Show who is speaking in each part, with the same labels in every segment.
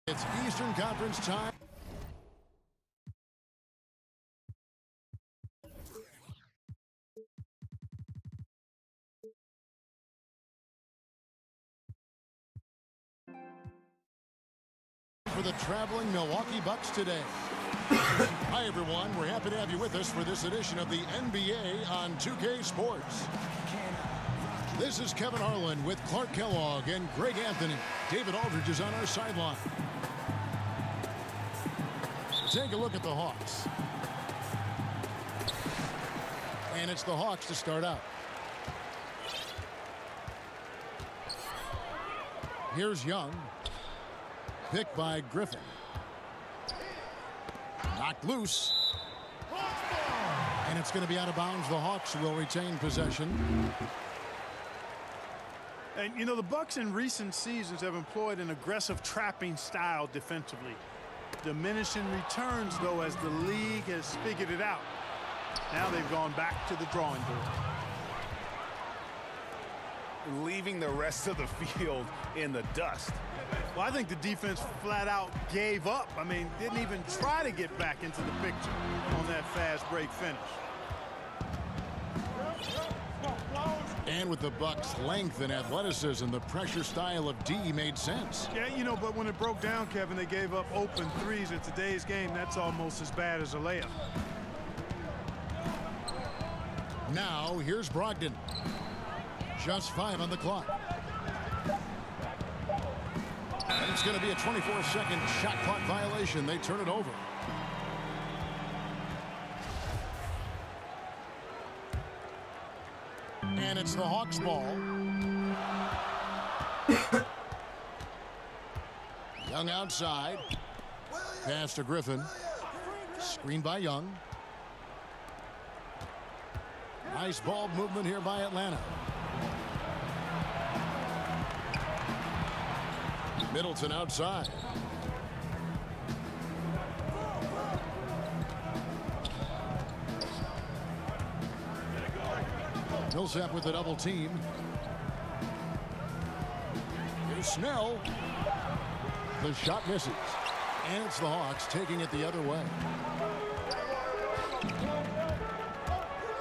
Speaker 1: It's Eastern Conference time. For the traveling Milwaukee Bucks today. Hi, everyone. We're happy to have you with us for this edition of the NBA on 2K Sports. This is Kevin Harlan with Clark Kellogg and Greg Anthony. David Aldridge is on our sideline. Take a look at the Hawks. And it's the Hawks to start out. Here's Young. Picked by Griffin. Knocked loose. And it's going to be out of bounds. The Hawks will retain possession.
Speaker 2: And, you know, the Bucks in recent seasons have employed an aggressive trapping style defensively. Diminishing returns, though, as the league has figured it out. Now they've gone back to the drawing board.
Speaker 3: Leaving the rest of the field in the dust.
Speaker 2: Well, I think the defense flat out gave up. I mean, didn't even try to get back into the picture on that fast break finish.
Speaker 1: And with the Bucks' length and athleticism, the pressure style of D made sense.
Speaker 2: Yeah, you know, but when it broke down, Kevin, they gave up open threes. In today's game, that's almost as bad as a layup.
Speaker 1: Now, here's Brogdon. Just 5 on the clock. And it's going to be a 24-second shot clock violation. They turn it over. And it's the Hawks' ball. Young outside. Pass to Griffin. Screen by Young. Nice ball movement here by Atlanta. Middleton outside. Millsap with the double team. Here's Snell. The shot misses. And it's the Hawks taking it the other way.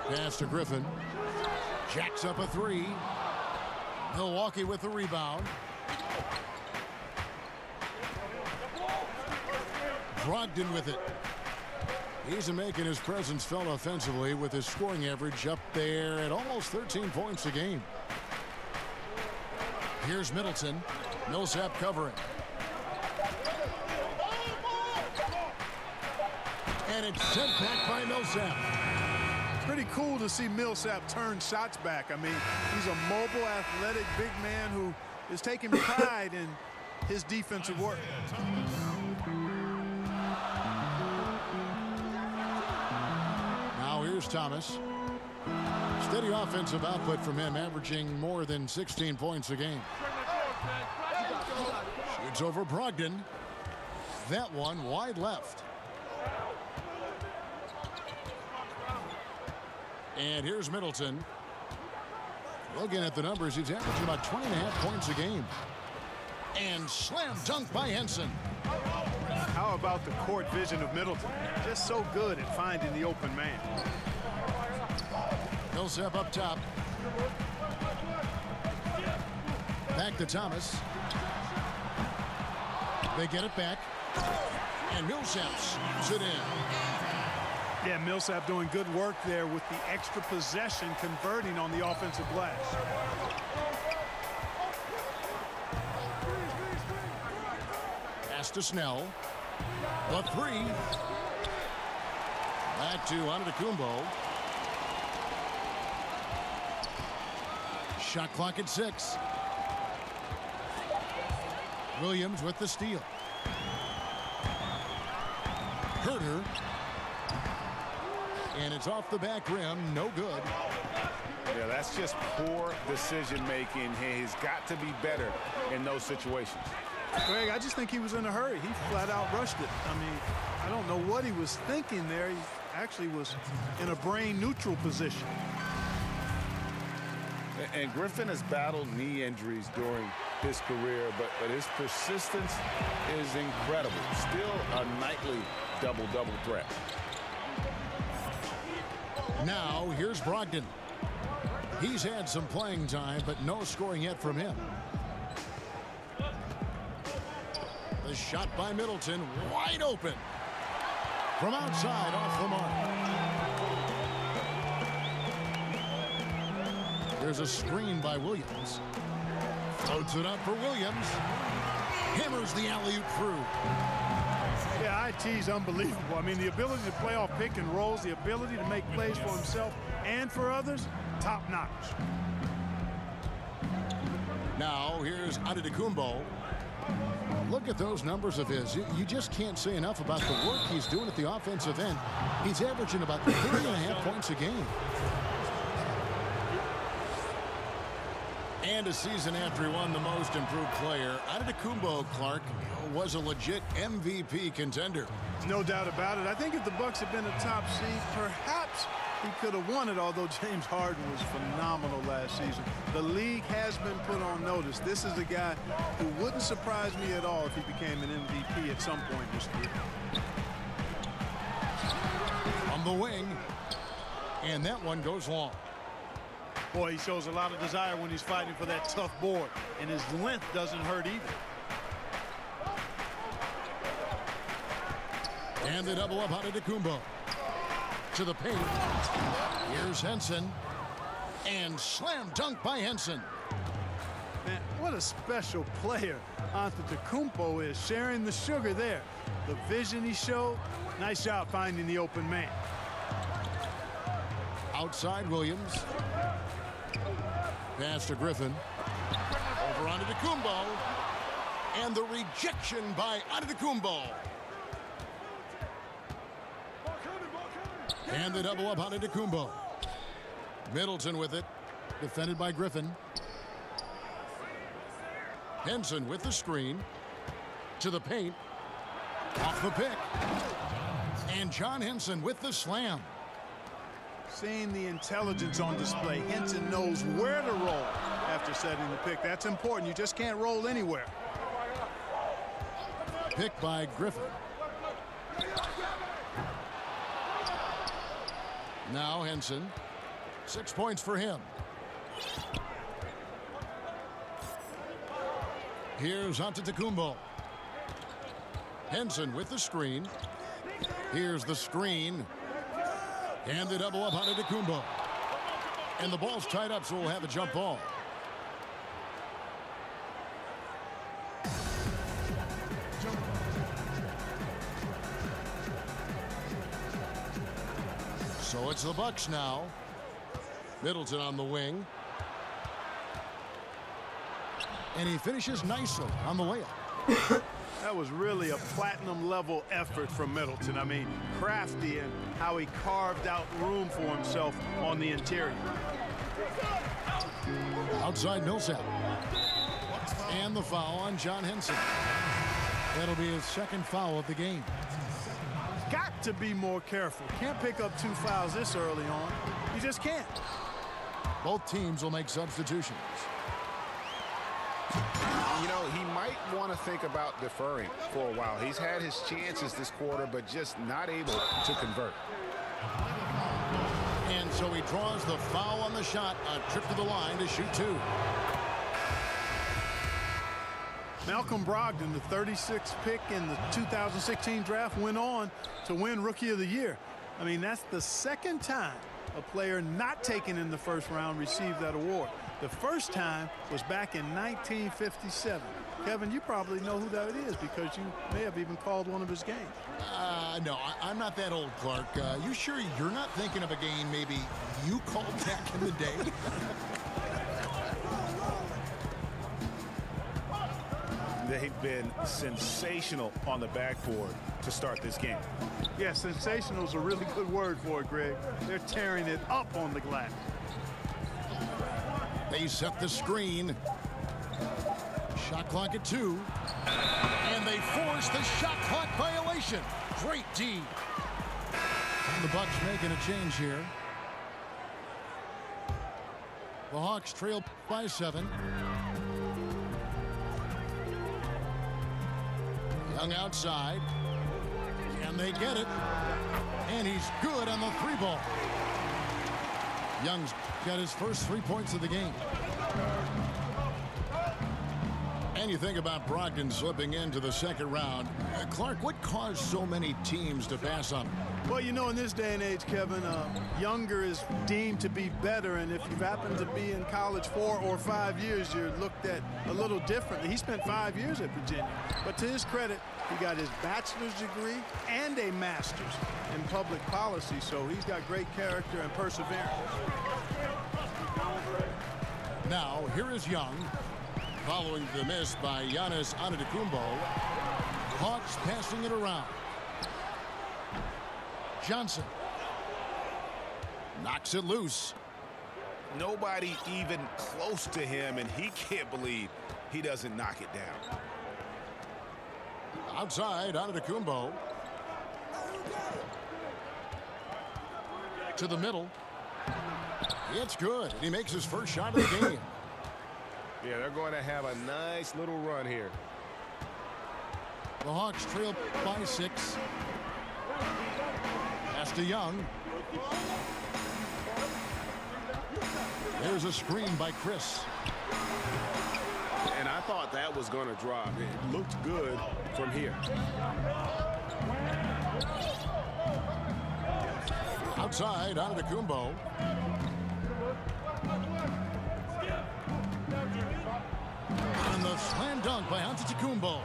Speaker 1: Pass to Griffin. Jacks up a three. Milwaukee with the rebound. Brogdon with it. He's making his presence felt offensively with his scoring average up there at almost 13 points a game. Here's Middleton. Millsap covering. And it's sent back by Millsap.
Speaker 2: Pretty cool to see Millsap turn shots back. I mean, he's a mobile, athletic, big man who is taking pride in his defensive work.
Speaker 1: Here's Thomas. Steady offensive output from him, averaging more than 16 points a game. Shoots over Brogdon. That one wide left. And here's Middleton. Looking at the numbers, he's averaging about 20.5 points a game. And slam dunk by Henson.
Speaker 2: How about the court vision of Middleton? Just so good at finding the open man.
Speaker 1: Millsap up top. Back to Thomas. They get it back. And Millsap shoots it in.
Speaker 2: Yeah, Millsap doing good work there with the extra possession, converting on the offensive glass.
Speaker 1: Pass to Snell. The three. Back to Antetokounmpo. Shot clock at 6. Williams with the steal. Herter. And it's off the back rim. No good.
Speaker 3: Yeah, that's just poor decision making. He's got to be better in those situations.
Speaker 2: Greg, I just think he was in a hurry. He flat out rushed it. I mean, I don't know what he was thinking there. He actually was in a brain neutral position.
Speaker 3: And Griffin has battled knee injuries during his career, but his persistence is incredible. Still a nightly double-double threat.
Speaker 1: Now here's Brogdon. He's had some playing time, but no scoring yet from him. The shot by Middleton, wide open. From outside, off the mark. There's a screen by Williams. Floats it up for Williams. Hammers the alley-oop through.
Speaker 2: Yeah, IT's unbelievable. I mean, the ability to play off pick and rolls, the ability to make plays for himself and for others, top-notch.
Speaker 1: Now, here's Antetokounmpo. Look at those numbers of his. You just can't say enough about the work he's doing at the offensive end. He's averaging about 3.5 points a game. And a season after he won the most improved player, Antetokounmpo, Clark, was a legit MVP contender.
Speaker 2: No doubt about it. I think if the Bucks had been a top seed, perhaps he could have won it, although James Harden was phenomenal last season. The league has been put on notice. This is a guy who wouldn't surprise me at all if he became an MVP at some point in his career.
Speaker 1: On the wing, and that one goes long.
Speaker 2: Boy, he shows a lot of desire when he's fighting for that tough board, and his length doesn't hurt either.
Speaker 1: And the double up Antetokounmpo. To the paint. Here's Henson. And slam dunk by Henson.
Speaker 2: Man, what a special player Antetokounmpo is, sharing the sugar there. The vision he showed, nice job finding the open man.
Speaker 1: Outside Williams. Pass to Griffin. Over Antetokounmpo. And the rejection by Antetokounmpo. And the double up Antetokounmpo. Middleton with it. Defended by Griffin. Henson with the screen. To the paint. Off the pick. And John Henson with the slam.
Speaker 2: Seeing the intelligence on display. Henson knows where to roll after setting the pick. That's important. You just can't roll anywhere.
Speaker 1: Pick by Griffin. Now Henson. 6 points for him. Here's Antetokounmpo. Henson with the screen. Here's the screen. And the double up Antetokounmpo. And the ball's tied up, so we'll have a jump ball. So it's the Bucks now. Middleton on the wing. And he finishes nicely on the layup.
Speaker 2: That was really a platinum-level effort from Middleton. I mean, crafty in how he carved out room for himself on the interior.
Speaker 1: Outside Millsap. And the foul on John Henson. That'll be his second foul of the game.
Speaker 2: Got to be more careful. Can't pick up 2 fouls this early on. You just can't.
Speaker 1: Both teams will make substitutions.
Speaker 3: You know, he might want to think about deferring for a while. He's had his chances this quarter, but just not able to convert.
Speaker 1: And so he draws the foul on the shot. A trip to the line to shoot 2.
Speaker 2: Malcolm Brogdon, the 36th pick in the 2016 draft, went on to win Rookie of the Year. I mean, that's the second time a player not taken in the first round received that award. The first time was back in 1957. Kevin, you probably know who that is because you may have even called one of his games.
Speaker 1: No, I'm not that old, Clark. You sure you're not thinking of a game maybe you called back in the day?
Speaker 3: They've been sensational on the backboard to start this game.
Speaker 2: Yeah, sensational is a really good word for it, Greg. They're tearing it up on the glass.
Speaker 1: They set the screen. Shot clock at 2. And they force the shot clock violation. Great D. And the Bucks making a change here. The Hawks trail by 7. Young outside. Can they get it? And he's good on the 3-ball. Young's got his first 3 points of the game. And you think about Brogdon slipping into the second round. Clark, what caused so many teams to pass on him?
Speaker 2: Well, you know, in this day and age, Kevin, younger is deemed to be better, and if you happen to be in college 4 or 5 years, you're looked at a little differently. He spent 5 years at Virginia, but to his credit, he got his bachelor's degree and a master's in public policy, so he's got great character and perseverance.
Speaker 1: Now, here is Young, following the miss by Giannis Antetokounmpo. Hawks passing it around. Johnson knocks it loose.
Speaker 3: Nobody even close to him, and he can't believe he doesn't knock it down.
Speaker 1: Outside, Antetokounmpo. To the middle. It's good. He makes his first shot of the game.
Speaker 3: Yeah, they're going to have a nice little run here.
Speaker 1: The Hawks trail by 6. Pass to Young. There's a screen by Chris.
Speaker 3: And I thought that was going to drop. It looked good from here.
Speaker 1: Outside, Antetokounmpo. And the slam dunk by Antetokounmpo.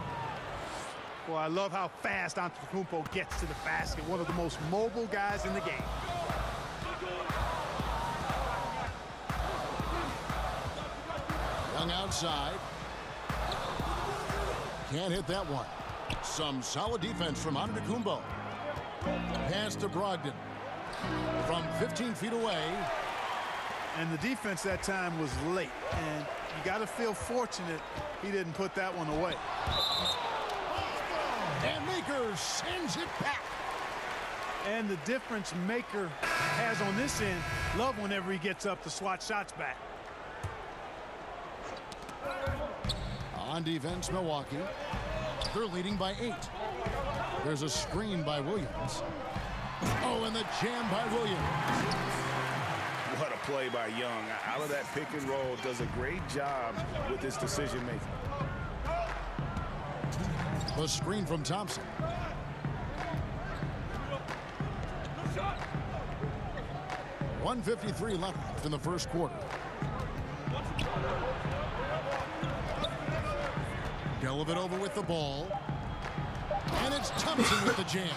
Speaker 2: Well, I love how fast Antetokounmpo gets to the basket. One of the most mobile guys in the game.
Speaker 1: Young outside. Can't hit that one. Some solid defense from Antetokounmpo. Pass to Brogdon. From 15 feet away.
Speaker 2: And the defense that time was late. And you got to feel fortunate he didn't put that one away.
Speaker 1: And Maker sends it back.
Speaker 2: And the difference Maker has on this end, love whenever he gets up to swat shots back.
Speaker 1: On defense, Milwaukee. They're leading by 8. There's a screen by Williams. Oh, and the jam by Williams.
Speaker 3: What a play by Young. Out of that pick and roll, does a great job with his decision making.
Speaker 1: The screen from Thompson. .153 left in the first quarter. Dellavedova with the ball. And it's Thompson with the jam.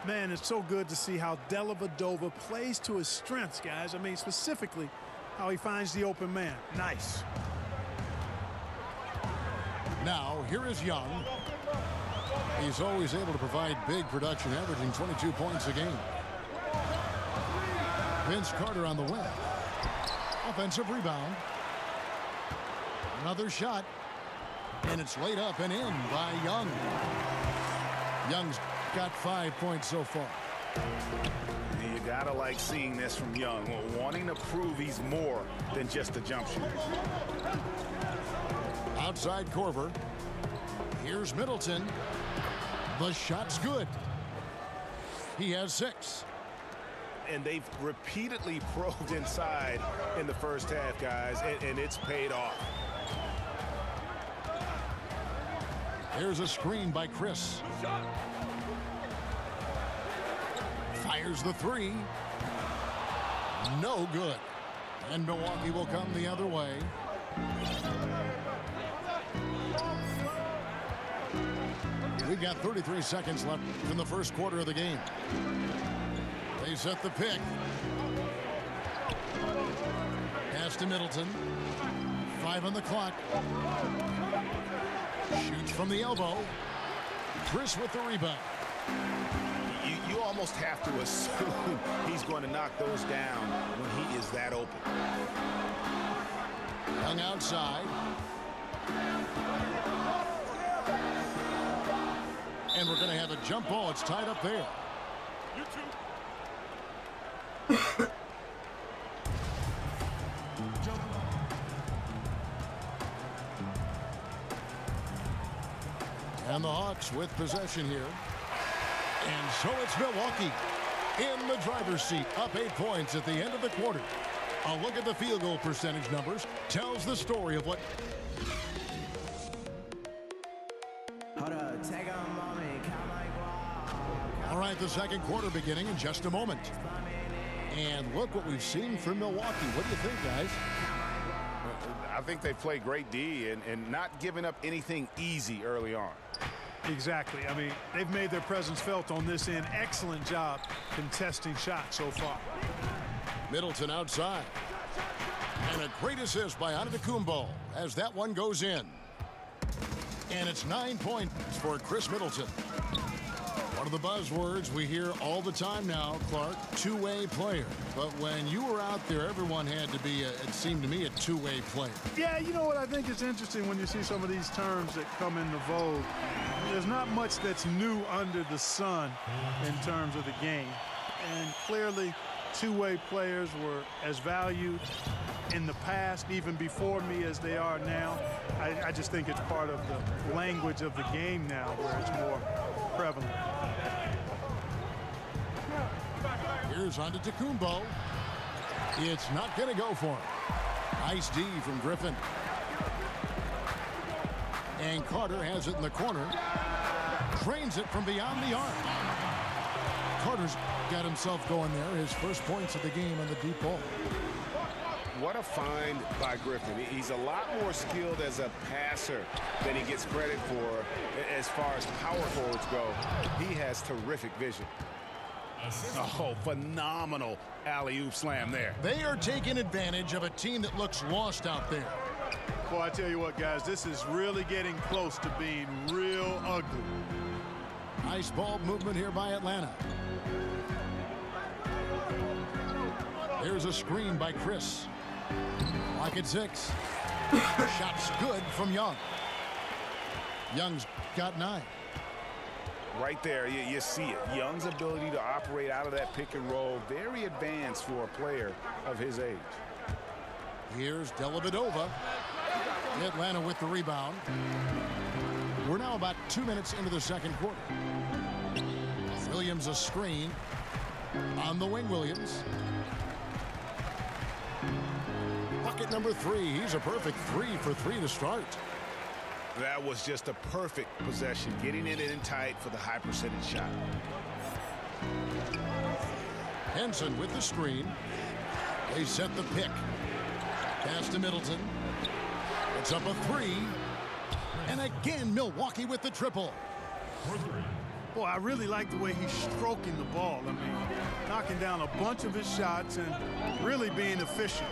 Speaker 2: Man, it's so good to see how Dellavedova plays to his strengths, guys. I mean, specifically, how he finds the open man. Nice.
Speaker 1: Now, here is Young. He's always able to provide big production, averaging 22 points a game. Vince Carter on the wing. Offensive rebound. Another shot. And it's laid up and in by Young. Young's got 5 points so far.
Speaker 3: You gotta like seeing this from Young, wanting to prove he's more than just a jump shooter.
Speaker 1: Outside Korver. Here's Middleton. The shot's good. He has 6.
Speaker 3: And they've repeatedly probed inside in the first half, guys, and it's paid off.
Speaker 1: Here's a screen by Chris. Fires the 3. No good. And Milwaukee will come the other way. We've got 33 seconds left in the first quarter of the game. They set the pick. Pass to Middleton. 5 on the clock. Shoots from the elbow. Chris with the rebound.
Speaker 3: You almost have to assume he's going to knock those down when he is that open.
Speaker 1: Young outside. And we're going to have a jump ball. It's tied up there. And the Hawks with possession here. And so it's Milwaukee in the driver's seat, up 8 points at the end of the quarter. A look at the field goal percentage numbers tells the story of what. All right, the second quarter beginning in just a moment. And look what we've seen from Milwaukee. What do you think, guys?
Speaker 3: I think they play great D and not giving up anything easy early on.
Speaker 2: Exactly. I mean, they've made their presence felt on this end. Excellent job contesting shots so far.
Speaker 1: Middleton outside. And a great assist by Antetokounmpo as that one goes in. And it's 9 points for Chris Middleton. One of the buzzwords we hear all the time now, Clark, two-way player. But when you were out there, everyone had to be, it seemed to me, a two-way player.
Speaker 2: Yeah, you know what? I think it's interesting when you see some of these terms that come into vogue. There's not much that's new under the sun in terms of the game. And clearly, two-way players were as valued in the past, even before me, as they are now. I just think it's part of the language of the game now where it's more prevalent.
Speaker 1: Here's Antetokounmpo. It's not going to go for him. Nice D from Griffin. And Carter has it in the corner. Drains it from beyond the arc. Carter's got himself going there. His first points of the game on the deep ball.
Speaker 3: What a find by Griffin. He's a lot more skilled as a passer than he gets credit for as far as power forwards go. He has terrific vision. Oh, phenomenal alley-oop slam there.
Speaker 1: They are taking advantage of a team that looks lost out there.
Speaker 2: Well, I tell you what, guys, this is really getting close to being real ugly.
Speaker 1: Nice ball movement here by Atlanta. Here's a screen by Chris. Lock at 6. Shot's good from Young. Young's got 9.
Speaker 3: Right there, you see it. Young's ability to operate out of that pick and roll, very advanced for a player of his age.
Speaker 1: Here's Dellavedova. Atlanta with the rebound. We're now about 2 minutes into the second quarter. Williams a screen. On the wing, Williams. Bucket number 3. He's a perfect 3 for 3 to start.
Speaker 3: That was just a perfect possession, getting it in tight for the high percentage shot.
Speaker 1: Henson with the screen. They set the pick. Pass to Middleton. It's up a 3. And again, Milwaukee with the triple.
Speaker 2: Boy, I really like the way he's stroking the ball. I mean, knocking down a bunch of his shots and really being efficient.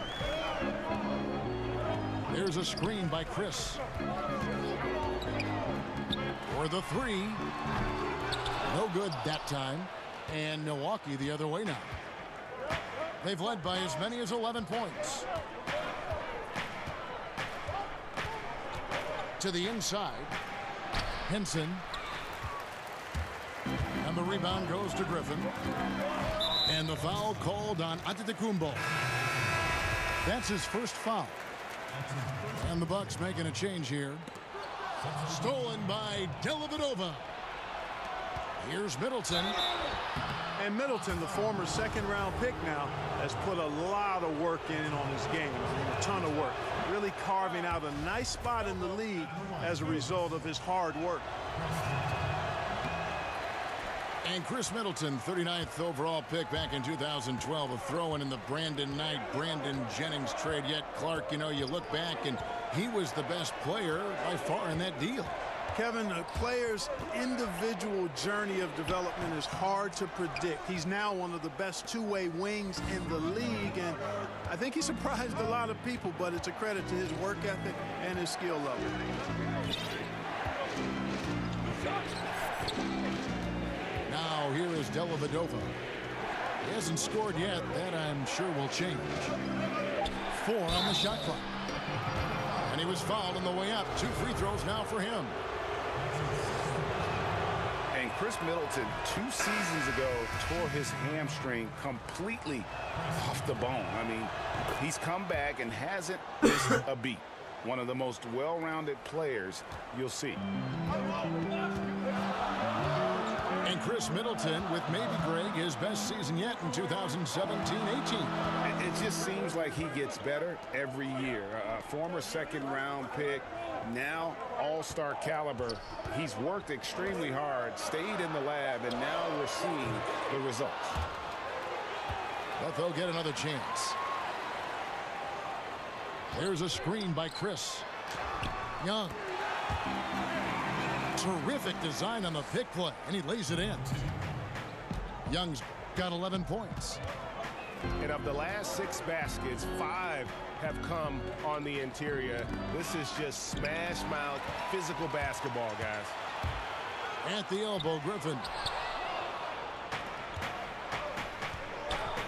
Speaker 1: There's a screen by Chris. For the 3. No good that time. And Milwaukee the other way now. They've led by as many as 11 points. To the inside. Henson. And the rebound goes to Griffin. And the foul called on Antetokounmpo. That's his first foul. And the Bucks making a change here. Stolen by Dellavedova. Here's Middleton.
Speaker 2: And Middleton, the former second-round pick now, has put a lot of work in on his game. I mean, a ton of work. Really carving out a nice spot in the league as a result of his hard work.
Speaker 1: And Chris Middleton, 39th overall pick back in 2012, a throw-in in the Brandon Knight, Brandon Jennings trade. Yet, Clark, you know, you look back and he was the best player by far in that deal.
Speaker 2: Kevin, a player's individual journey of development is hard to predict. He's now one of the best two-way wings in the league, and I think he surprised a lot of people, but it's a credit to his work ethic and his skill level.
Speaker 1: Now here is Dellavedova. He hasn't scored yet. That I'm sure will change. 4 on the shot clock. And he was fouled on the way up. 2 free throws now for him.
Speaker 3: And Chris Middleton, 2 seasons ago, tore his hamstring completely off the bone. I mean, he's come back and hasn't missed a beat. One of the most well-rounded players you'll see.
Speaker 1: Chris Middleton with maybe, Greg, his best season yet in 2017-18.
Speaker 3: It just seems like he gets better every year. A former second-round pick, now all-star caliber. He's worked extremely hard, stayed in the lab, and now we're seeing the results.
Speaker 1: But they'll get another chance. There's a screen by Chris Young. Terrific design on the pick play, and he lays it in. Young's got 11 points.
Speaker 3: And of the last 6 baskets, 5 have come on the interior. This is just smash mouth physical basketball, guys.
Speaker 1: At the elbow, Griffin.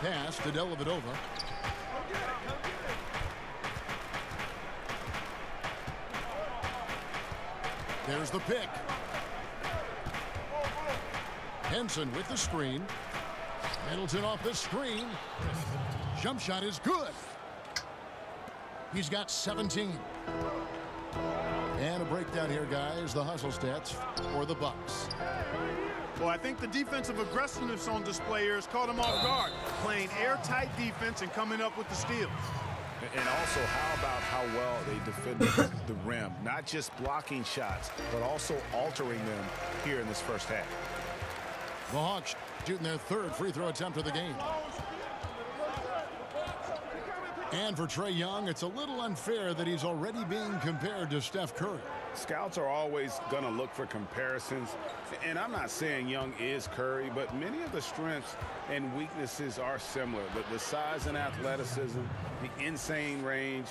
Speaker 1: Pass to Dellavedova. There's the pick. Henson with the screen. Middleton off the screen. Jump shot is good. He's got 17. And a breakdown here, guys. The hustle stats for the Bucks.
Speaker 2: Well, I think the defensive aggressiveness on display here has caught him off guard. Playing airtight defense and coming up with the steals.
Speaker 3: And also, how about how well they defended the rim? Not just blocking shots, but also altering them here in this first half.
Speaker 1: The Hawks shooting their 3rd free throw attempt of the game. And for Trae Young, it's a little unfair that he's already being compared to Steph Curry.
Speaker 3: Scouts are always going to look for comparisons. And I'm not saying Young is Curry, but many of the strengths and weaknesses are similar. The size and athleticism, the insane range,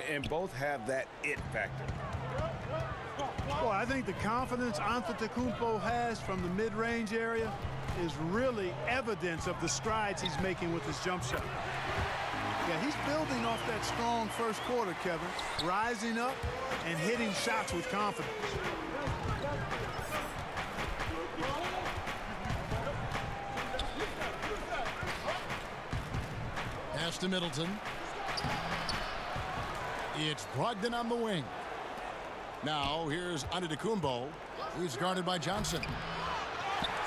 Speaker 3: and both have that it factor.
Speaker 2: Well, I think the confidence Antetokounmpo has from the mid-range area is really evidence of the strides he's making with his jump shot. Yeah, he's building off that strong first quarter, Kevin, rising up and hitting shots with confidence.
Speaker 1: Pass to Middleton. It's Brogdon on the wing. Now here's Antetokounmpo. He's guarded by Johnson.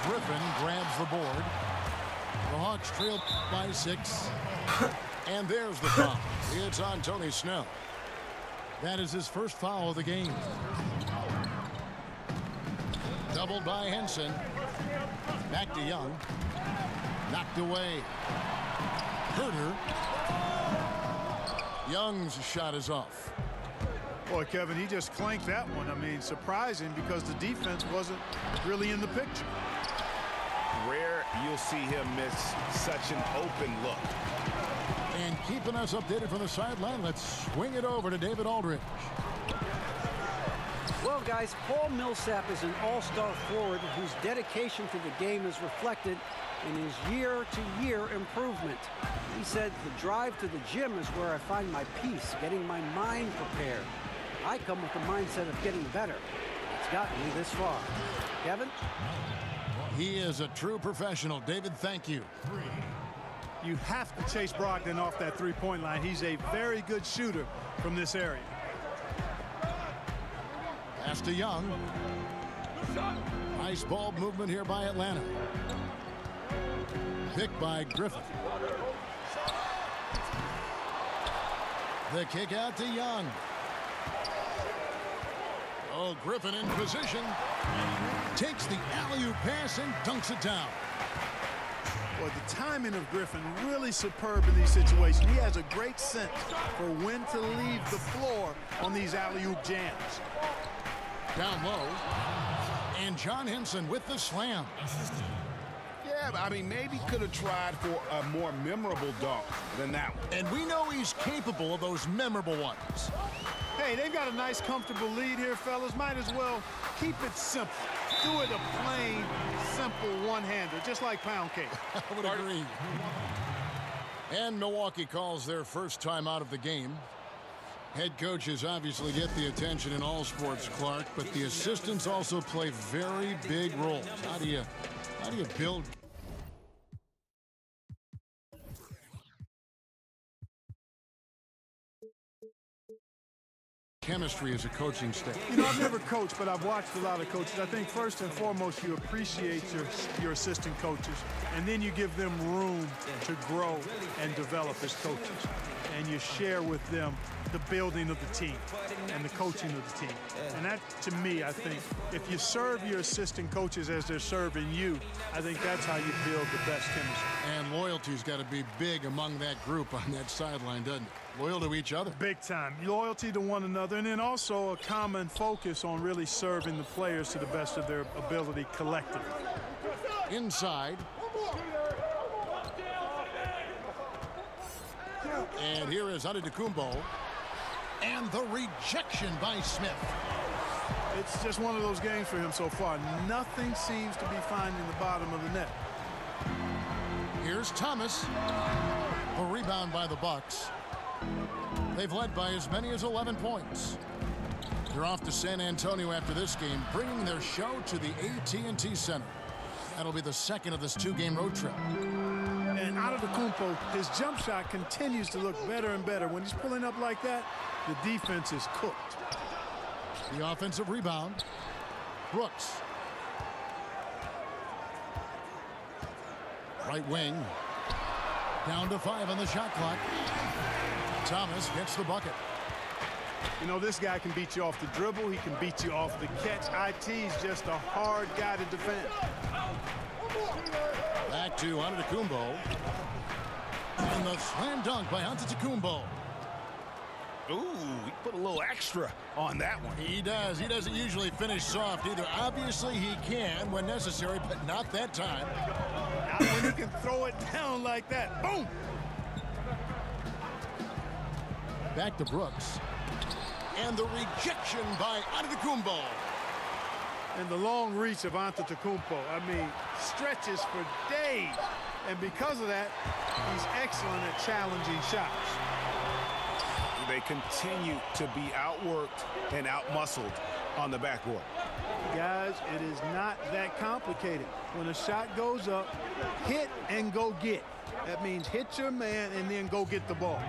Speaker 1: Griffin grabs the board. The Hawks trail by 6. And there's the foul. It's on Tony Snell. That is his first foul of the game. Doubled by Henson. Back to Young. Knocked away. Herter. Young's shot is off.
Speaker 2: Boy, Kevin, he just clanked that one. I mean, surprising because the defense wasn't really in the picture.
Speaker 3: Rare you'll see him miss such an open look.
Speaker 1: And keeping us updated from the sideline, let's swing it over to David Aldridge.
Speaker 4: Well, guys, Paul Millsap is an all-star forward whose dedication to the game is reflected in his year-to-year improvement. He said, the drive to the gym is where I find my peace, getting my mind prepared. I come with the mindset of getting better. It's gotten me this far. Kevin?
Speaker 1: He is a true professional. David, thank you.
Speaker 2: You have to chase Brogdon off that three-point line. He's a very good shooter from this area.
Speaker 1: Pass to Young. Nice ball movement here by Atlanta. Picked by Griffin. The kick out to Young. Oh, Griffin in position. Takes the alley-oop pass and dunks it down.
Speaker 2: Well, the timing of Griffin really superb in these situations. He has a great sense for when to leave the floor on these alley-oop jams.
Speaker 1: Down low. And John Henson with the slam.
Speaker 3: Yeah, I mean, maybe could have tried for a more memorable dunk than that one.
Speaker 1: And we know he's capable of those memorable ones.
Speaker 2: Hey, they've got a nice, comfortable lead here, fellas. Might as well keep it simple. Do it a plain, simple one-hander, just like pound cake.
Speaker 1: I would agree. And Milwaukee calls their first time out of the game. Head coaches obviously get the attention in all sports, Clark, but the assistants also play very big roles. How do you build? chemistry as a coaching staff?
Speaker 2: You know, I've never coached, but I've watched a lot of coaches. I think first and foremost, you appreciate your assistant coaches, and then you give them room to grow and develop as coaches. And you share with them the building of the team and the coaching of the team. And that, to me, I think, if you serve your assistant coaches as they're serving you, I think that's how you build the best chemistry.
Speaker 1: And loyalty's got to be big among that group on that sideline, doesn't it? Loyal to each other.
Speaker 2: Big time. Loyalty to one another, and then also a common focus on really serving the players to the best of their ability collectively.
Speaker 1: Inside. And here is Antetokounmpo. And the rejection by Smith.
Speaker 2: It's just one of those games for him so far. Nothing seems to be finding the bottom of the net.
Speaker 1: Here's Thomas. A rebound by the Bucks. They've led by as many as 11 points. They're off to San Antonio after this game, bringing their show to the AT&T Center. That'll be the second of this two-game road trip.
Speaker 2: And Antetokounmpo, his jump shot continues to look better and better. When he's pulling up like that, the defense is cooked.
Speaker 1: The offensive rebound. Brooks. Right wing. Down to 5 on the shot clock. Thomas gets the bucket.
Speaker 2: You know, this guy can beat you off the dribble. He can beat you off the catch. IT's just a hard guy to defend.
Speaker 1: Back to Antetokounmpo. And the slam dunk by Antetokounmpo.
Speaker 3: Ooh, he put a little extra on that one.
Speaker 1: He does. He doesn't usually finish soft either. Obviously, he can when necessary, but not that time.
Speaker 2: Not when he can throw it down like that. Boom!
Speaker 1: Back to Brooks. And the rejection by Antetokounmpo.
Speaker 2: And the long reach of Antetokounmpo, I mean, stretches for days. And because of that, he's excellent at challenging shots.
Speaker 3: They continue to be outworked and outmuscled on the backboard.
Speaker 2: Guys, it is not that complicated. When a shot goes up, hit and go get. That means hit your man and then go get the ball.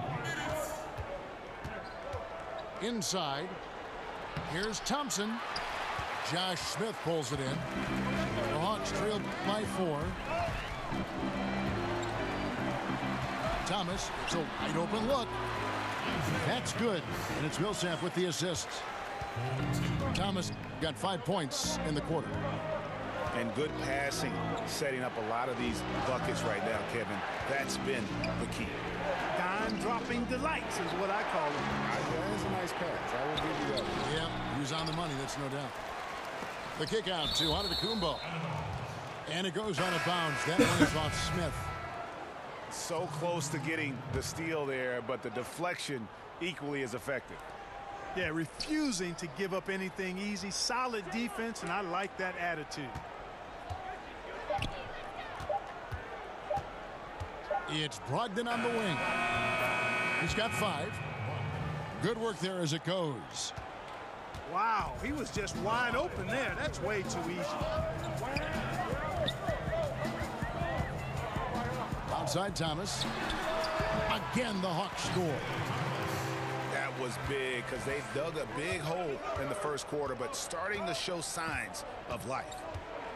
Speaker 1: Inside. Here's Thompson. Josh Smith pulls it in. The Hawks trail by 4. Thomas, it's a wide open look. That's good. And it's Millsap with the assists. Thomas got 5 points in the quarter.
Speaker 3: And good passing, setting up a lot of these buckets right now, Kevin. That's been the key.
Speaker 2: Dime-dropping delights is what I call them.
Speaker 3: That's a nice pass. I will give you that one.
Speaker 1: Yeah, he was on the money, that's no doubt. The kick out to Antetokounmpo. And it goes out of bounds. That one is off Smith.
Speaker 3: So close to getting the steal there, but the deflection equally as effective.
Speaker 2: Yeah, refusing to give up anything easy. Solid defense, and I like that attitude.
Speaker 1: It's Brogdon on the wing. He's got 5. Good work there as it goes.
Speaker 2: Wow, he was just wide open there. That's way too easy.
Speaker 1: Outside Thomas. Again, the Hawks score.
Speaker 3: That was big because they dug a big hole in the first quarter, but starting to show signs of life.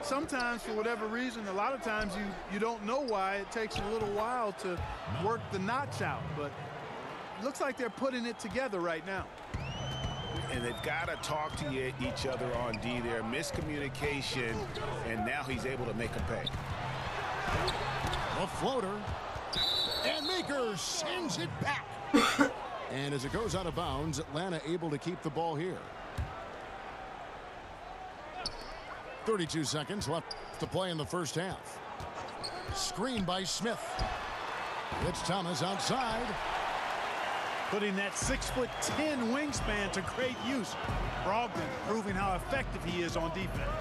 Speaker 2: Sometimes, for whatever reason, a lot of times you don't know why. It takes a little while to work the knots out, but it looks like they're putting it together right now.
Speaker 3: And they've got to talk to each other on D there. Miscommunication, and now he's able to make them pay.
Speaker 1: A floater. And Maker sends it back. And as it goes out of bounds, Atlanta able to keep the ball here. 32 seconds left to play in the first half. Screen by Smith. It's Thomas outside.
Speaker 2: Putting that 6'10" wingspan to great use. Brogdon proving how effective he is on defense.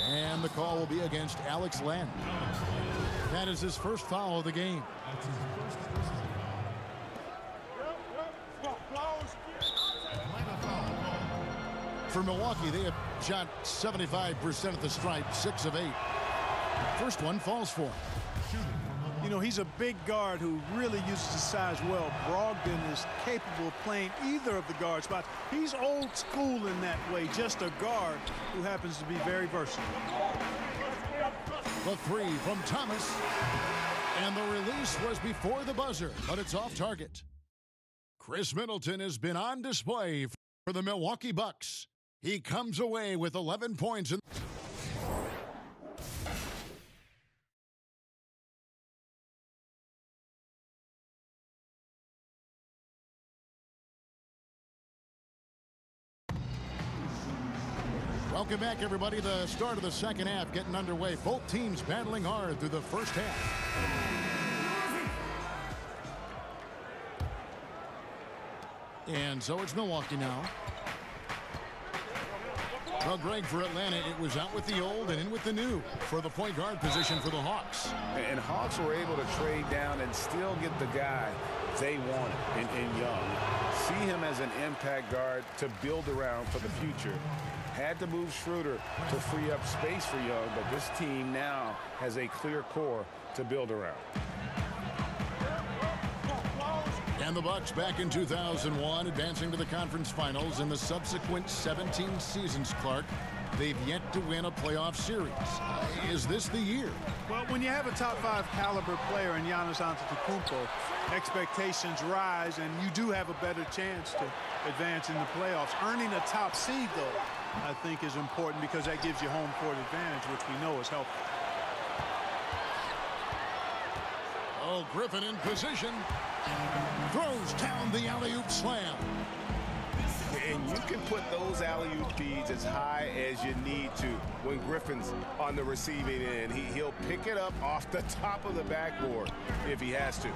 Speaker 1: And the call will be against Alex Len. That is his first foul of the game. For Milwaukee, they have shot 75% at the stripe, 6 of 8. First one falls for him.
Speaker 2: You know, he's a big guard who really uses his size well. Brogdon is capable of playing either of the guard spots. He's old school in that way, just a guard who happens to be very versatile.
Speaker 1: The three from Thomas. And the release was before the buzzer, but it's off target. Chris Middleton has been on display for the Milwaukee Bucks. He comes away with 11 points. Welcome back, everybody. The start of the second half getting underway. Both teams battling hard through the first half. And so it's Milwaukee now. Well, Greg, for Atlanta, it was out with the old and in with the new for the point guard position for the Hawks.
Speaker 3: And Hawks were able to trade down and still get the guy they wanted in Young. See him as an impact guard to build around for the future. Had to move Schroeder to free up space for Young, but this team now has a clear core to build around.
Speaker 1: And the Bucks back in 2001, advancing to the conference finals in the subsequent 17 seasons, Clark. They've yet to win a playoff series. Is this the year?
Speaker 2: Well, when you have a top-5 caliber player in Giannis Antetokounmpo, expectations rise, and you do have a better chance to advance in the playoffs. Earning a top seed, though, I think is important because that gives you home court advantage, which we know is helpful.
Speaker 1: Oh, Griffin in position. Throws down the alley-oop slam.
Speaker 3: And you can put those alley-oop feeds as high as you need to when Griffin's on the receiving end. He'll pick it up off the top of the backboard if he has to.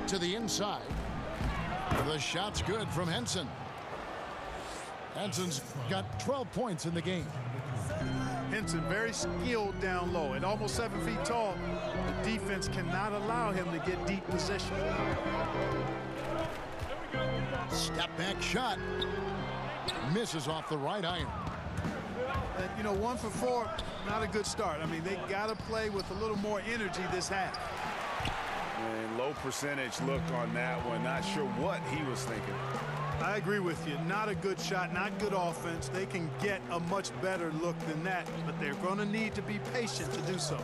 Speaker 1: To the inside. The shot's good from Henson. Henson's got 12 points in the game.
Speaker 2: Henson very skilled down low. At almost 7 feet tall, the defense cannot allow him to get deep position.
Speaker 1: Step back shot. Misses off the right iron.
Speaker 2: And, you know, 1 for 4, not a good start. I mean, they got to play with a little more energy this half.
Speaker 3: And low percentage look on that one. Not sure what he was thinking.
Speaker 2: I agree with you. Not a good shot, not good offense. They can get a much better look than that, but they're going to need to be patient to do so.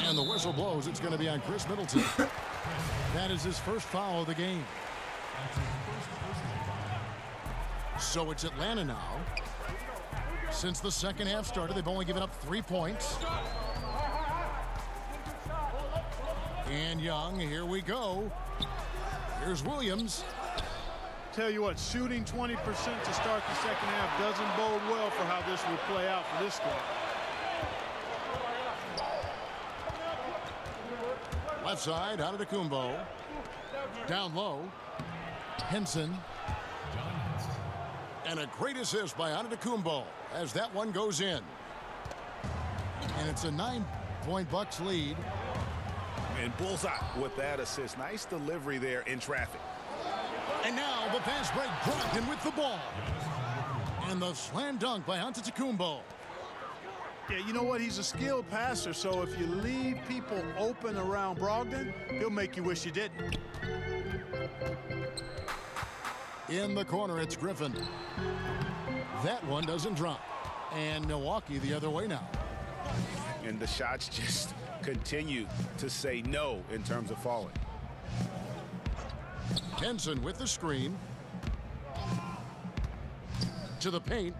Speaker 1: And the whistle blows. It's going to be on Chris Middleton. That is his first foul of the game. So it's Atlanta now. Since the second half started, they've only given up 3 points. And Young, here we go. Here's Williams.
Speaker 2: Tell you what, shooting 20% to start the second half doesn't bode well for how this will play out for this squad.
Speaker 1: Left side, Antetokounmpo. Down low, Henson. And a great assist by Antetokounmpo as that one goes in. And it's a 9-point Bucks lead.
Speaker 3: And bullseye with that assist. Nice delivery there in traffic.
Speaker 1: And now the fast break, Brogdon with the ball. And the slam dunk by Antetokounmpo.
Speaker 2: Yeah, you know what? He's a skilled passer, so if you leave people open around Brogdon, he'll make you wish you didn't.
Speaker 1: In the corner, it's Griffin. That one doesn't drop. And Milwaukee the other way now.
Speaker 3: And the shots just continue to say no in terms of falling.
Speaker 1: Henson with the screen. To the paint.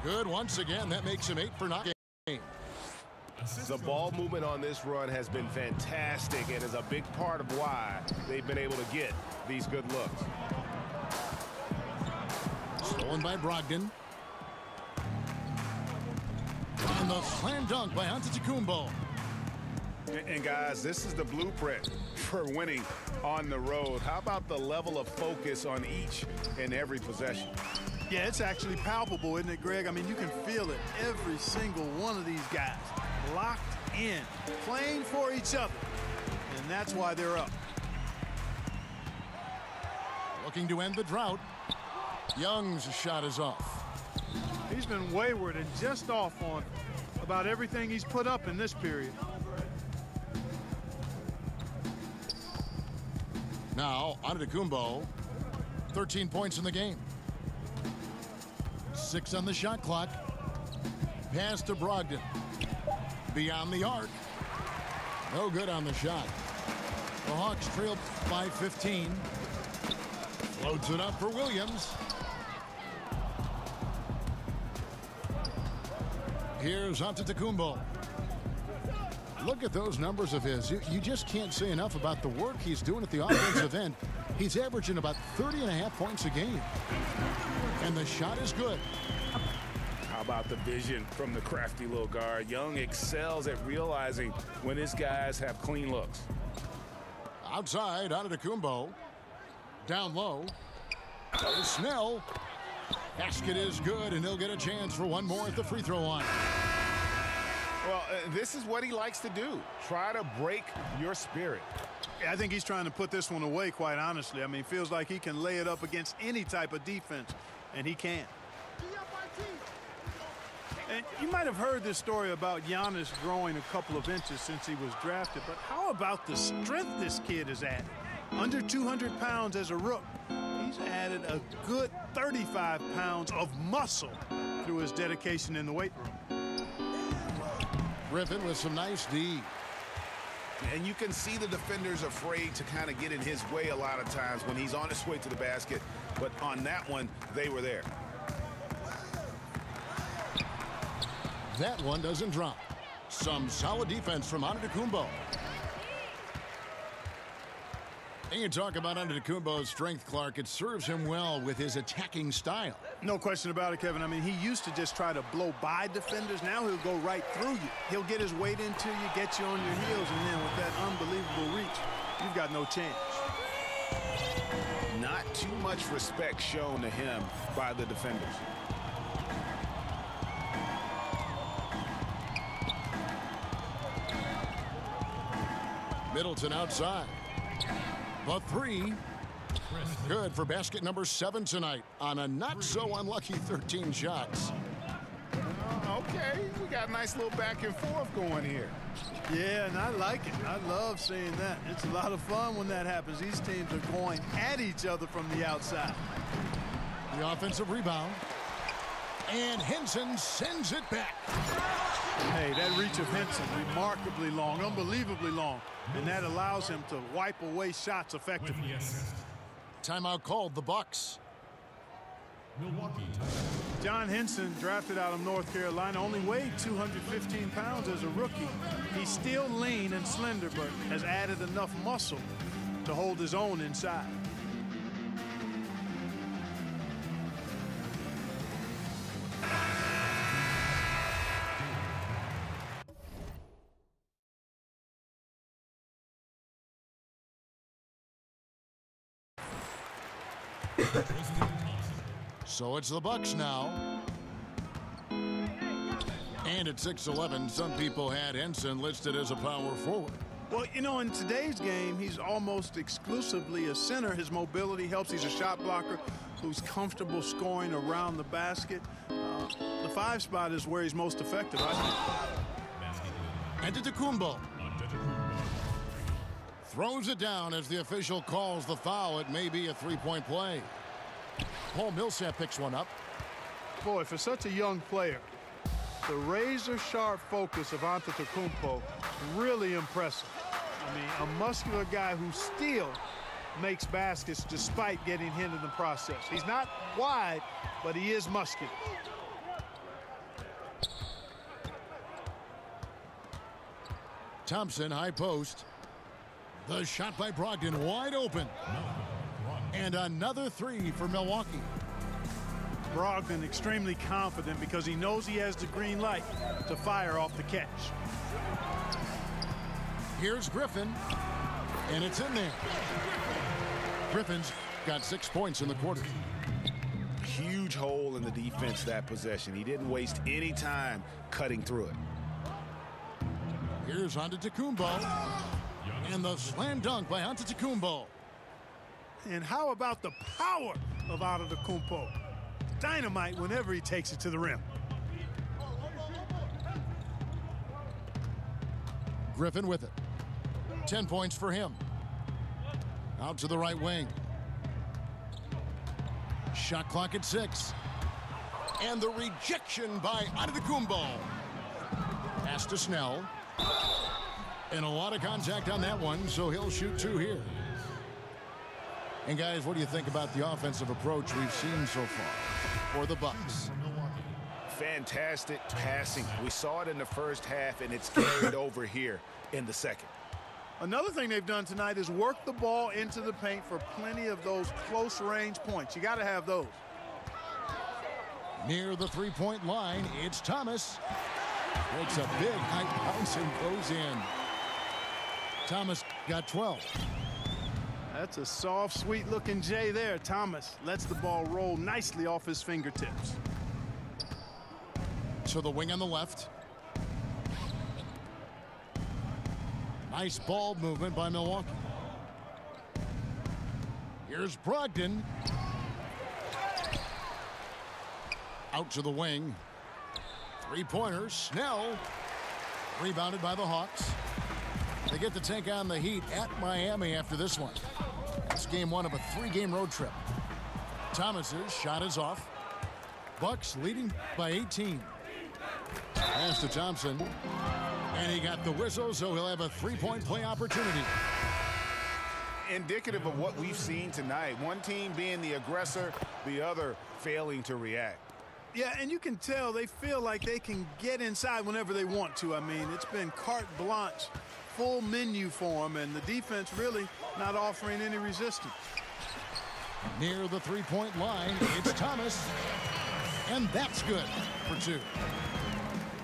Speaker 1: Good once again. That makes him 8 for 9.
Speaker 3: The ball movement on this run has been fantastic and is a big part of why they've been able to get these good looks.
Speaker 1: Stolen by Brogdon. And the slam dunk by Antetokounmpo.
Speaker 3: And guys, this is the blueprint for winning on the road. How about the level of focus on each and every possession?
Speaker 2: Yeah, it's actually palpable, isn't it, Greg? I mean, you can feel it. Every single one of these guys locked in, playing for each other. And that's why they're up.
Speaker 1: Looking to end the drought. Young's shot is off.
Speaker 2: He's been wayward and just off on about everything he's put up in this period.
Speaker 1: Now, Antetokounmpo, 13 points in the game. 6 on the shot clock. Pass to Brogdon. Beyond the arc. No good on the shot. The Hawks trailed by 15. Floats it up for Williams. Here's Antetokounmpo. Look at those numbers of his. You just can't say enough about the work he's doing at the offensive end. He's averaging about 30.5 points a game. And the shot is good.
Speaker 3: How about the vision from the crafty little guard? Young excels at realizing when his guys have clean looks.
Speaker 1: Outside, Antetokounmpo. Down low. Snell. Basket is good, and he'll get a chance for one more at the free throw line.
Speaker 3: Well, this is what he likes to do. Try to break your spirit.
Speaker 2: I think he's trying to put this one away, quite honestly. I mean, feels like he can lay it up against any type of defense, and he can. And you might have heard this story about Giannis growing a couple of inches since he was drafted, but how about the strength this kid has added? Under 200 pounds as a rook. He's added a good 35 pounds of muscle through his dedication in the weight room.
Speaker 1: Griffin with some nice D.
Speaker 3: And you can see the defenders afraid to kind of get in his way a lot of times when he's on his way to the basket. But on that one, they were there.
Speaker 1: That one doesn't drop. Some solid defense from Antetokounmpo. And you talk about Antetokounmpo's strength, Clark. It serves him well with his attacking style.
Speaker 2: No question about it, Kevin. I mean, he used to just try to blow by defenders. Now he'll go right through you. He'll get his weight into you, get you on your heels, and then with that unbelievable reach, you've got no chance.
Speaker 3: Not too much respect shown to him by the defenders.
Speaker 1: Middleton outside. The three. Good for basket number 7 tonight on a not-so-unlucky 13 shots.
Speaker 3: Okay, we got a nice little back and forth going here.
Speaker 2: Yeah, and I like it. I love seeing that. It's a lot of fun when that happens. These teams are going at each other from the outside.
Speaker 1: The offensive rebound. And Henson sends it back.
Speaker 2: Hey, that reach of Henson, remarkably long, unbelievably long. And that allows him to wipe away shots effectively.
Speaker 1: Timeout called, the Bucks.
Speaker 2: John Henson, drafted out of North Carolina, only weighed 215 pounds as a rookie. He's still lean and slender, but has added enough muscle to hold his own inside.
Speaker 1: So it's the Bucks now. And at 6'11", some people had Henson listed as a power forward.
Speaker 2: Well, you know, in today's game, he's almost exclusively a center. His mobility helps. He's a shot blocker who's comfortable scoring around the basket. The 5 spot is where he's most effective, I think.
Speaker 1: Antetokounmpo throws it down as the official calls the foul. It may be a 3-point play. Paul Millsap picks one up.
Speaker 2: Boy, for such a young player, the razor-sharp focus of Antetokounmpo, really impressive. I mean, a muscular guy who still makes baskets despite getting hit in the process. He's not wide, but he is muscular.
Speaker 1: Thompson, high post. The shot by Brogdon, wide open. And another 3 for Milwaukee.
Speaker 2: Brogdon extremely confident because he knows he has the green light to fire off the catch.
Speaker 1: Here's Griffin, and it's in there. Griffin's got 6 points in the quarter.
Speaker 3: Huge hole in the defense that possession. He didn't waste any time cutting through it.
Speaker 1: Here's Antetokounmpo, and the slam dunk by Antetokounmpo.
Speaker 2: And how about the power of Antetokounmpo? dynamite whenever he takes it to the rim.
Speaker 1: Griffin with it. 10 points for him. Out to the right wing. Shot clock at 6. And the rejection by Antetokounmpo. Pass to Snell. And a lot of contact on that one, so he'll shoot 2 here. And guys, what do you think about the offensive approach we've seen so far for the Bucks?
Speaker 3: Fantastic passing. We saw it in the first half, and it's carried over here in the second.
Speaker 2: Another thing they've done tonight is work the ball into the paint for plenty of those close-range points. You got to have those.
Speaker 1: Near the three-point line, it's Thomas. Takes a big high bounce and goes in. Thomas got 12.
Speaker 2: That's a soft, sweet-looking J there. Thomas lets the ball roll nicely off his fingertips.
Speaker 1: To the wing on the left. Nice ball movement by Milwaukee. Here's Brogdon. Out to the wing. Three-pointer. Snell. Rebounded by the Hawks. They get to take on the Heat at Miami after this one. It's game 1 of a 3-game road trip. Thomas's shot is off. Bucks leading by 18. Pass to Thompson. And he got the whistle, so he'll have a 3-point play opportunity.
Speaker 3: Indicative of what we've seen tonight. One team being the aggressor, the other failing to react.
Speaker 2: Yeah, and you can tell they feel like they can get inside whenever they want to. I mean, it's been carte blanche, full menu for them, and the defense really not offering any resistance.
Speaker 1: Near the three-point line, it's Thomas. And that's good for 2.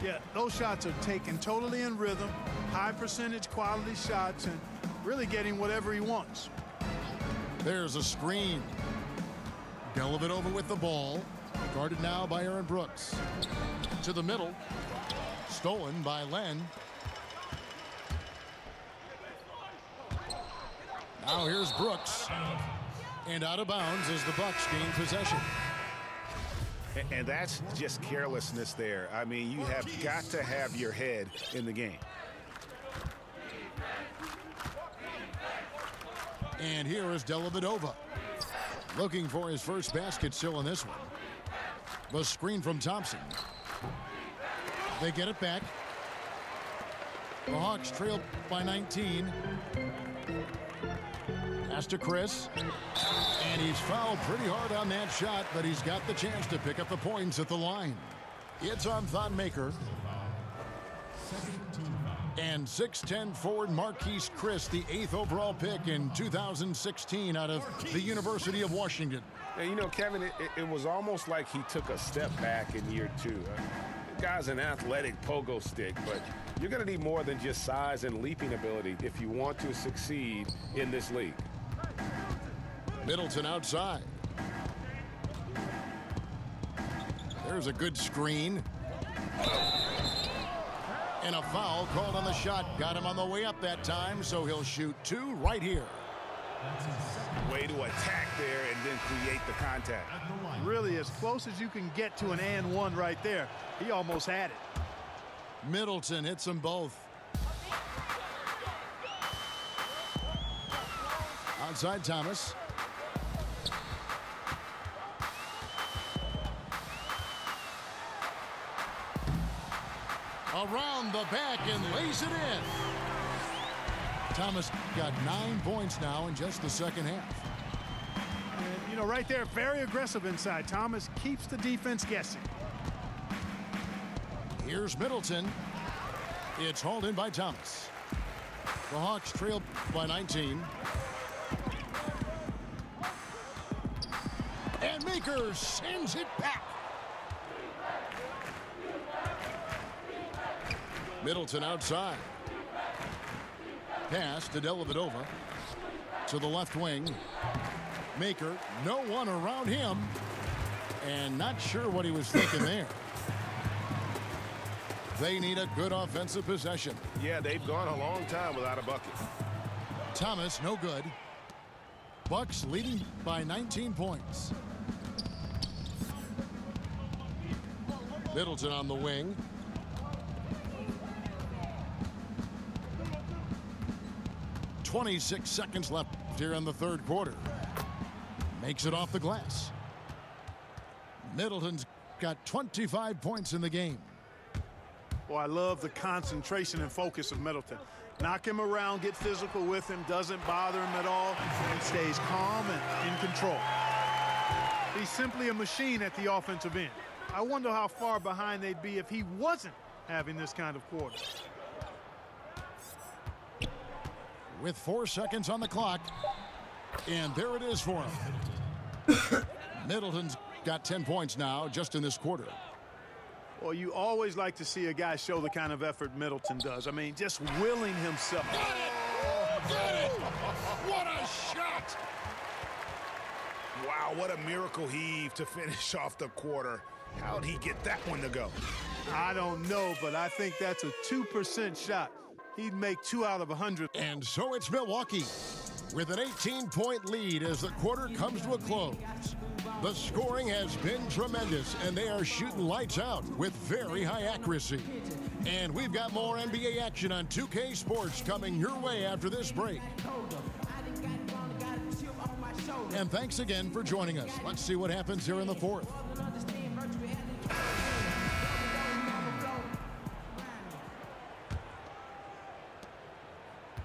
Speaker 2: Yeah, those shots are taken totally in rhythm, high percentage quality shots, and really getting whatever he wants.
Speaker 1: There's a screen. Dellavedova with the ball. Guarded now by Aaron Brooks. To the middle. Stolen by Len. Now here's Brooks. And out of bounds as the Bucks gain possession.
Speaker 3: And that's just carelessness there. I mean, you have got to have your head in the game.
Speaker 1: And here is Dellavedova. Looking for his first basket still in this one. The screen from Thompson. They get it back. The Hawks trail by 19. Pass to Chris. And he's fouled pretty hard on that shot, but he's got the chance to pick up the points at the line. It's on Thon Maker. And 6'10" forward Marquise Chris, the 8th overall pick in 2016 out of the University of Washington.
Speaker 3: And you know, Kevin, it was almost like he took a step back in year 2. The guy's an athletic pogo stick, but you're going to need more than just size and leaping ability if you want to succeed in this league.
Speaker 1: Middleton outside. There's a good screen. And a foul called on the shot. Got him on the way up that time, so he'll shoot 2 right here.
Speaker 3: Way to attack there and then create the contact.
Speaker 2: Really as close as you can get to an and 1 right there. He almost had it.
Speaker 1: Middleton hits them both. Outside Thomas. Around the back and lays it in. Thomas got 9 points now in just the second half.
Speaker 2: And, you know, right there, very aggressive inside. Thomas keeps the defense guessing.
Speaker 1: Here's Middleton. It's hauled in by Thomas. The Hawks trail by 19. And Maker sends it back. Middleton outside. Pass to Dellavedova. To the left wing. Maker, no one around him. And not sure what he was thinking there. They need a good offensive possession.
Speaker 3: Yeah, they've gone a long time without a bucket.
Speaker 1: Thomas, no good. Bucks leading by 19 points. Middleton on the wing. .26 seconds left here in the third quarter. Makes it off the glass. Middleton's got 25 points in the game.
Speaker 2: Well, I love the concentration and focus of Middleton. Knock him around, get physical with him, doesn't bother him at all. He stays calm and in control. He's simply a machine at the offensive end. I wonder how far behind they'd be if he wasn't having this kind of quarter.
Speaker 1: With 4 seconds on the clock, and there it is for him. Middleton's got 10 points now just in this quarter.
Speaker 2: Well, you always like to see a guy show the kind of effort Middleton does. I mean, just willing himself.
Speaker 1: Got it! Got it! What a shot!
Speaker 3: Wow, what a miracle heave to finish off the quarter. How'd he get that one to go?
Speaker 2: I don't know, but I think that's a 2% shot. He'd make 2 out of 100.
Speaker 1: And so it's Milwaukee with an 18-point lead as the quarter comes to a close. The scoring has been tremendous, and they are shooting lights out with very high accuracy. And we've got more NBA action on 2K Sports coming your way after this break. And thanks again for joining us. Let's see what happens here in the fourth.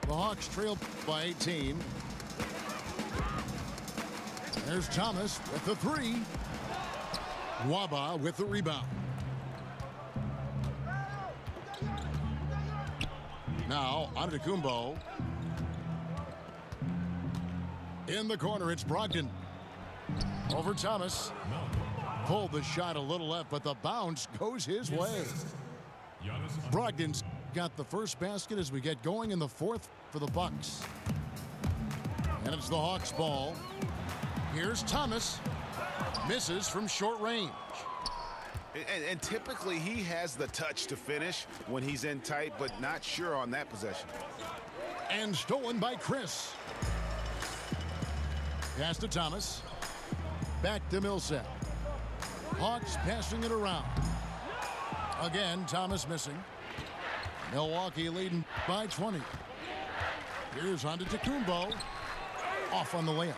Speaker 1: The Hawks trail by 18. There's Thomas with the three. Waba with the rebound. Now, Antetokounmpo. In the corner, it's Brogdon. Over Thomas. Pulled the shot a little left, but the bounce goes his way. Brogdon's got the first basket as we get going in the fourth for the Bucks. And it's the Hawks' ball. Here's Thomas. Misses from short range.
Speaker 3: And typically he has the touch to finish when he's in tight, but not sure on that possession.
Speaker 1: And stolen by Chris. Pass to Thomas. Back to Millsap. Hawks passing it around. Again, Thomas missing. Milwaukee leading by 20. Here's Antetokounmpo. Off on the layup.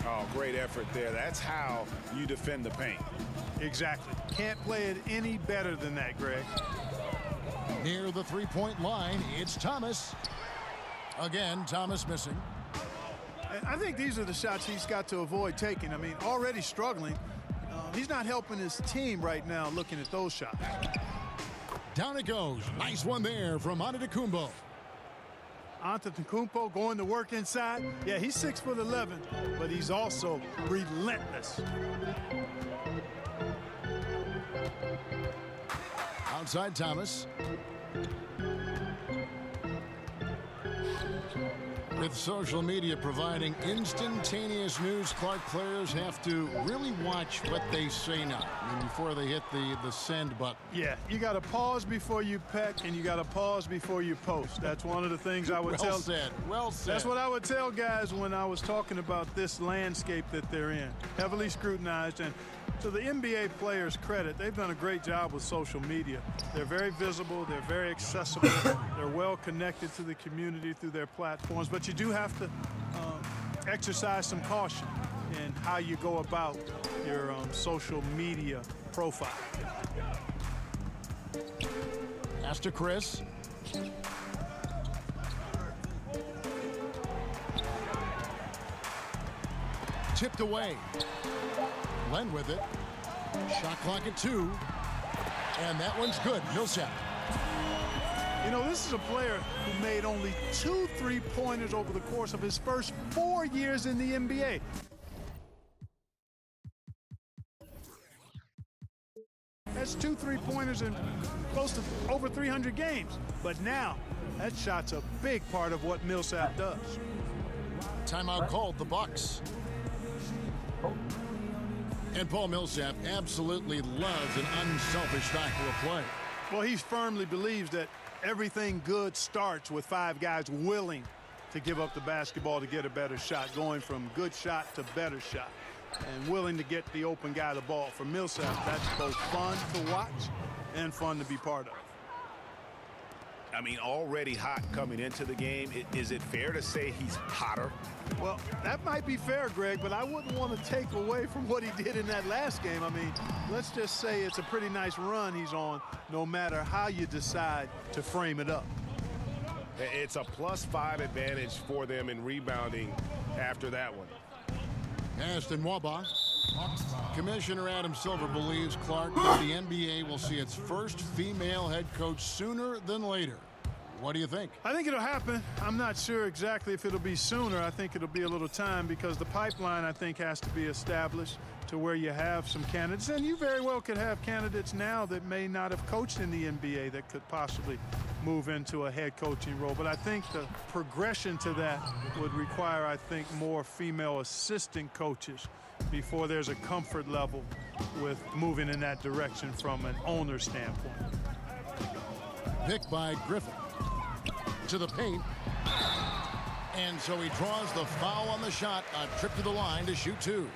Speaker 3: Oh, great effort there. That's how you defend the paint.
Speaker 2: Exactly. Can't play it any better than that, Greg.
Speaker 1: Near the three-point line, it's Thomas. Again, Thomas missing.
Speaker 2: And I think these are the shots he's got to avoid taking. I mean, already struggling. He's not helping his team right now looking at those shots.
Speaker 1: Down it goes. Nice one there from Antetokounmpo.
Speaker 2: Antetokounmpo going to work inside. Yeah, he's 6'11", but he's also relentless.
Speaker 1: Outside Thomas. With social media providing instantaneous news, Clark, players have to really watch what they say now before they hit the send button.
Speaker 2: Yeah, you got to pause before you peck, and you got to pause before you post. That's one of the things I would tell.
Speaker 1: Well said. Well said.
Speaker 2: That's what I would tell guys when I was talking about this landscape that they're in. Heavily scrutinized, and to the NBA players' credit, they've done a great job with social media. They're very visible. They're very accessible. They're well connected to the community through their platforms. But you do have to exercise some caution in how you go about your social media profile.
Speaker 1: Pass to Chris. Tipped away. Len with it. Shot clock at 2. And that one's good. Millsap.
Speaker 2: You know, this is a player who made only 2 3-pointers over the course of his first 4 years in the NBA. That's 2 3-pointers in close to over 300 games. But now, that shot's a big part of what Millsap does.
Speaker 1: Timeout called, the Bucks. And Paul Millsap absolutely loves an unselfish style of play.
Speaker 2: Well, he firmly believes that everything good starts with 5 guys willing to give up the basketball to get a better shot, going from good shot to better shot. and willing to get the open guy the ball. For Millsap, that's both fun to watch and fun to be part of.
Speaker 3: I mean, already hot coming into the game. Is it fair to say he's hotter?
Speaker 2: Well, that might be fair, Greg, but I wouldn't want to take away from what he did in that last game. I mean, let's just say it's a pretty nice run he's on, no matter how you decide to frame it up.
Speaker 3: It's a +5 advantage for them in rebounding after that one.
Speaker 1: Aston Waba. Commissioner Adam Silver believes, Clark, that the NBA will see its first female head coach sooner than later. What do you think?
Speaker 2: I think it'll happen. I'm not sure exactly if it'll be sooner. I think it'll be a little time because the pipeline, I think, has to be established to where you have some candidates. And you very well could have candidates now that may not have coached in the NBA that could possibly move into a head coaching role. But I think the progression to that would require, I think, more female assistant coaches before there's a comfort level with moving in that direction from an owner standpoint.
Speaker 1: Pick by Griffin. To the paint. And so he draws the foul on the shot. A trip to the line to shoot two.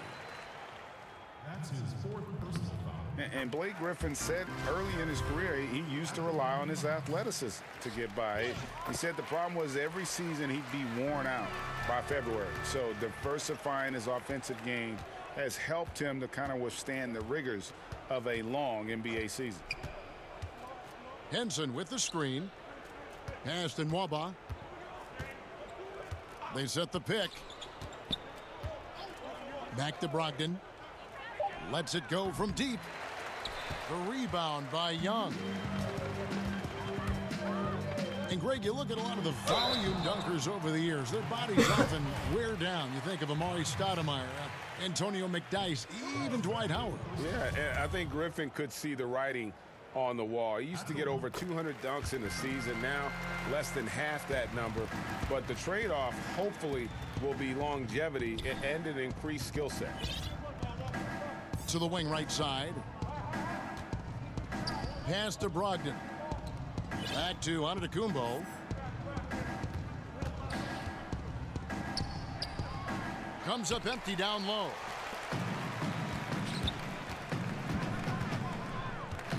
Speaker 5: That's his 4th personal foul.
Speaker 3: And Blake Griffin said early in his career he used to rely on his athleticism to get by. He said the problem was every season he'd be worn out by February. So diversifying his offensive game has helped him to kind of withstand the rigors of a long NBA season.
Speaker 1: Henson with the screen. Aston Waba. They set the pick. Back to Brogdon. Lets it go from deep. The rebound by Young. And Greg, you look at a lot of the volume dunkers over the years. Their bodies often wear down. You think of Amari Stoudemire, Antonio McDyess, even Dwight Howard.
Speaker 3: Yeah, I think Griffin could see the writing on the wall. He used to get over 200 dunks in a season. Now, less than half that number. But the trade-off, hopefully, will be longevity and an increased skill set.
Speaker 1: To the wing right side. Pass to Brogdon. Back to Antetokounmpo. Comes up empty down low.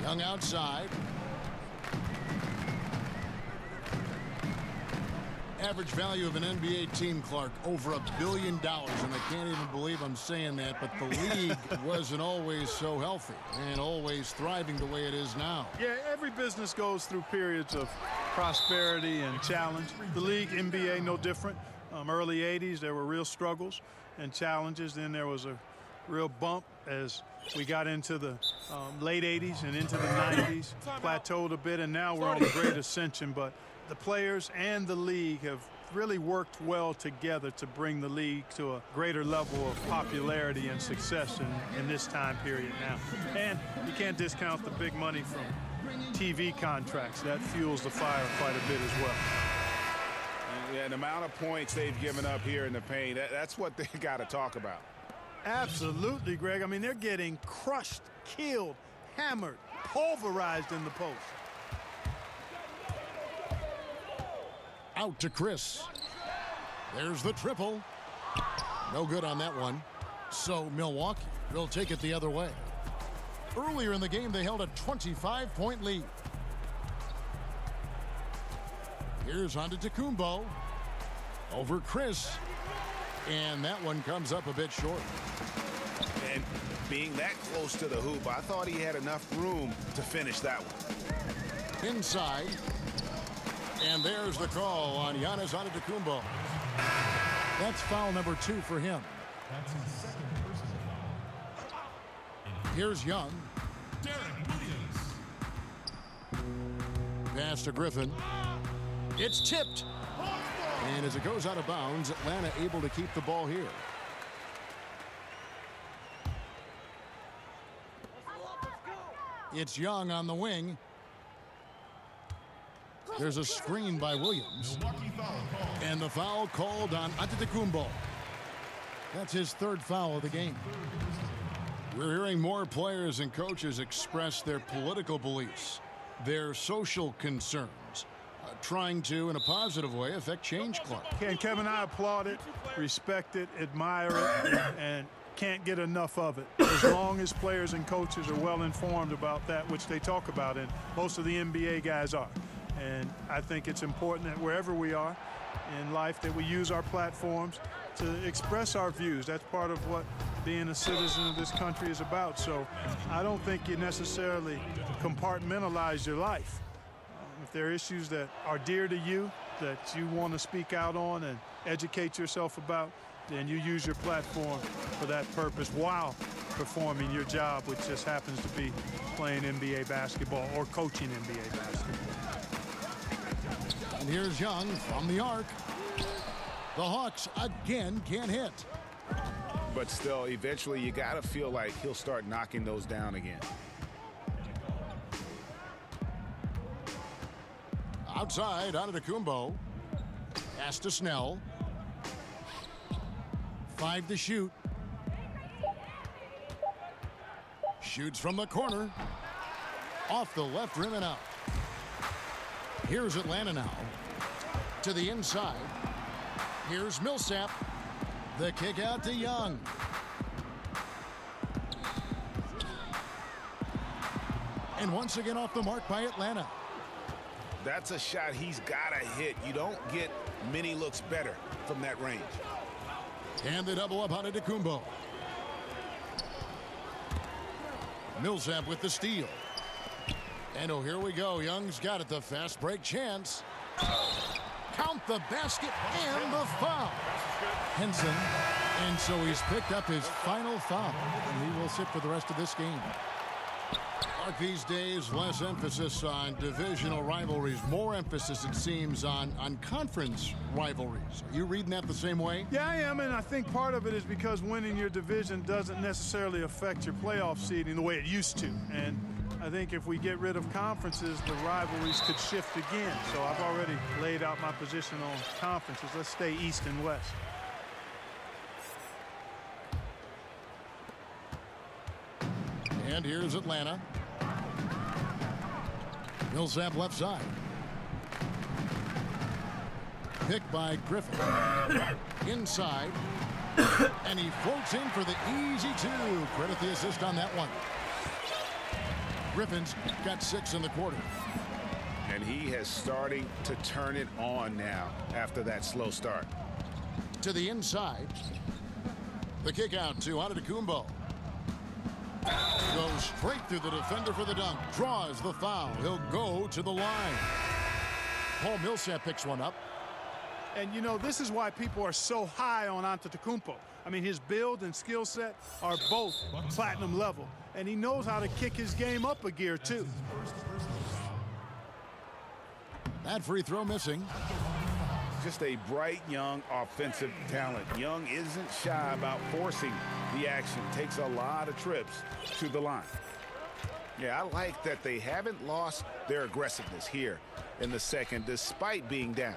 Speaker 1: Young outside. Average value of an NBA team, Clark, over $1 billion. And I can't even believe I'm saying that, but the league wasn't always so healthy and always thriving the way it is now.
Speaker 2: Yeah, every business goes through periods of prosperity and challenge. The league, NBA, no different. Early 80s, there were real struggles and challenges. Then there was a real bump as we got into the late 80s and into the 90s, plateaued a bit, and now we're on a great ascension. But the players and the league have really worked well together to bring the league to a greater level of popularity and success in this time period now. And you can't discount the big money from TV contracts. That fuels the fire quite a bit as well.
Speaker 3: Yeah, the amount of points they've given up here in the paint, that's what they got to talk about.
Speaker 2: Absolutely, Greg. I mean, they're getting crushed, killed, hammered, pulverized in the post.
Speaker 1: Out to Chris. There's the triple. No good on that one. So Milwaukee will take it the other way. Earlier in the game, they held a 25-point lead. Here's Antetokounmpo over Chris. And that one comes up a bit short.
Speaker 3: And being that close to the hoop, I thought he had enough room to finish that one.
Speaker 1: Inside. And there's the call on Giannis Antetokounmpo. That's foul number 2 for him.
Speaker 5: That's his 2nd personal foul.
Speaker 1: Here's Young.
Speaker 5: Derek Williams.
Speaker 1: Pass to Griffin. It's tipped. And as it goes out of bounds, Atlanta able to keep the ball here. It's Young on the wing. There's a screen by Williams. And the foul called on Antetokounmpo. That's his 3rd foul of the game. We're hearing more players and coaches express their political beliefs, their social concerns, trying to, in a positive way, affect change, Clark.
Speaker 2: And Kevin, I applaud it, respect it, admire it, and can't get enough of it. As long as players and coaches are well informed about that, which they talk about, and most of the NBA guys are. And I think it's important that wherever we are in life that we use our platforms to express our views. That's part of what being a citizen of this country is about. So I don't think you necessarily compartmentalize your life. If there are issues that are dear to you that you want to speak out on and educate yourself about, then you use your platform for that purpose while performing your job, which just happens to be playing NBA basketball or coaching NBA basketball.
Speaker 1: And here's Young from the arc. The Hawks again can't hit.
Speaker 3: But still, eventually you got to feel like he'll start knocking those down again.
Speaker 1: Outside, Antetokounmpo. Pass to Snell. 5 to shoot. Shoots from the corner. Off the left rim and out. Here's Atlanta now. To the inside. Here's Millsap. The kick out to Young. And once again off the mark by Atlanta.
Speaker 3: That's a shot he's got to hit. You don't get many looks better from that range.
Speaker 1: And the double up on Antetokounmpo. Millsap with the steal. And oh, here we go. Young's got it. The fast break chance. Count the basket and the foul. Henson. And so he's picked up his final foul. And he will sit for the rest of this game. Mark, these days, less emphasis on divisional rivalries. More emphasis, it seems, on conference rivalries. Are you reading that the same way?
Speaker 2: Yeah, I am, and I think part of it is because winning your division doesn't necessarily affect your playoff seeding the way it used to. And I think if we get rid of conferences, the rivalries could shift again. So I've already laid out my position on conferences. Let's stay East and West.
Speaker 1: And here's Atlanta. Millsap left side. Picked by Griffin. Inside. And he floats in for the easy 2. Credit the assist on that one. Griffin's got 6 in the quarter.
Speaker 3: And he has starting to turn it on now after that slow start.
Speaker 1: To the inside. The kick out to Antetokounmpo. Goes straight through the defender for the dunk. Draws the foul. He'll go to the line. Paul Millsap picks one up.
Speaker 2: And, you know, this is why people are so high on Antetokounmpo. I mean, his build and skill set are both platinum level. And he knows how to kick his game up a gear, too.
Speaker 1: That free throw missing.
Speaker 3: Just a bright, young, offensive talent. Young isn't shy about forcing the action. Takes a lot of trips to the line. Yeah, I like that they haven't lost their aggressiveness here in the second, despite being down.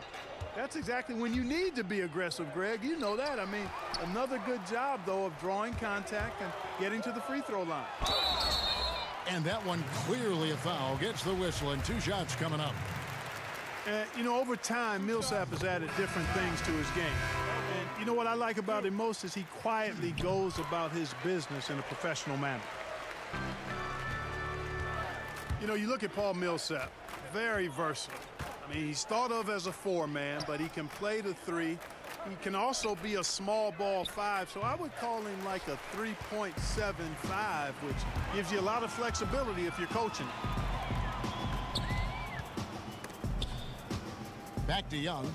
Speaker 2: That's exactly when you need to be aggressive, Greg. You know that. I mean, another good job, though, of drawing contact and getting to the free throw line.
Speaker 1: And that one clearly a foul. Gets the whistle, and 2 shots coming up.
Speaker 2: You know, over time, Millsap has added different things to his game. And you know what I like about him most is he quietly goes about his business in a professional manner. You know, you look at Paul Millsap, very versatile. I mean, he's thought of as a 4-man, but he can play the 3. He can also be a small ball 5, so I would call him like a 3.75, which gives you a lot of flexibility if you're coaching him.
Speaker 1: Back to Young.